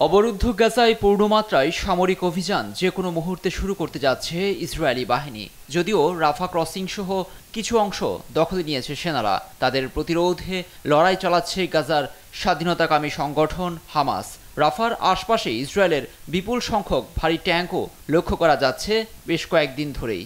অবরুদ্ধ গাজায় পূর্ণমাত্রায় সামরিক অভিযান যে কোনো মুহূর্তে শুরু করতে যাচ্ছে ইসরায়েলি বাহিনী। যদিও রাফা ক্রসিং সহ কিছু অংশ দখলে নিয়েছে সেনারা, তাদের প্রতিরোধে লড়াই চালাচ্ছে গাজার স্বাধীনতাকামী সংগঠন হামাস। রাফার আশপাশে ইসরায়েলের বিপুল সংখ্যক ভারী ট্যাঙ্কও লক্ষ্য করা যাচ্ছে বেশ কয়েকদিন ধরেই।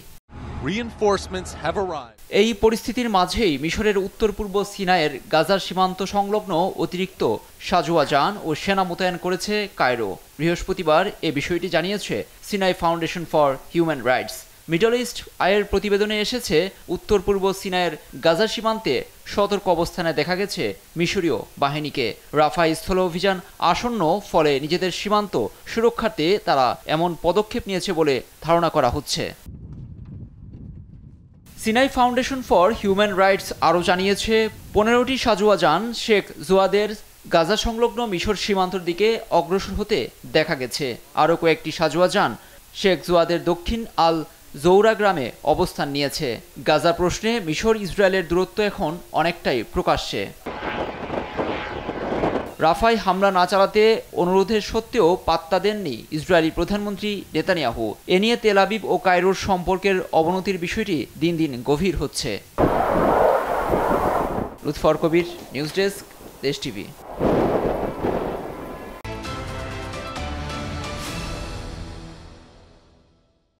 এই পরিস্থিতির মাঝেই মিশরের উত্তর পূর্ব সিনাইয়ের গাজার সীমান্ত সংলগ্ন অতিরিক্ত সাজোয়া যান ও সেনা মোতায়েন করেছে কায়রো। বৃহস্পতিবার এ বিষয়টি জানিয়েছে Sinai foundation for human rights. Middle east আইয়ের প্রতিবেদনে এসেছে, উত্তর পূর্ব সিনাইয়ের গাজা সীমান্তে সতর্ক অবস্থানে দেখা গেছে মিশরীয় বাহিনীকে। রাফা স্থল অভিযান আসন্ন, ফলে নিজেদের সীমান্ত সুরক্ষার্থে তারা এমন পদক্ষেপ নিয়েছে বলে ধারণা করা হচ্ছে। Sinai foundation for human rights আরও জানিয়েছে, 15টি সাজোয়া যান শেখ জুয়াদের গাজা সংলগ্ন মিশর সীমান্তর দিকে অগ্রসর হতে দেখা গেছে। আরও কয়েকটি সাজোয়া যান শেখ জুয়াদের দক্ষিণ আল জৌরা গ্রামে অবস্থান নিয়েছে। গাজা প্রশ্নে মিশর ইসরায়েলের দূরত্ব এখন অনেকটাই প্রকাশ্যে। রাফায় হামলা না চালাতে অনুরোধের সত্ত্বেও পাত্তা দেননি ইসরায়েলি প্রধানমন্ত্রী নেতানিয়াহু। এ নিয়ে তেল আবিব ও কায়রোর সম্পর্কের অবনতির বিষয়টি দিন দিন গভীর হচ্ছে। লুৎফর কবির, নিউজ ডেস্ক, দেশ টিভি।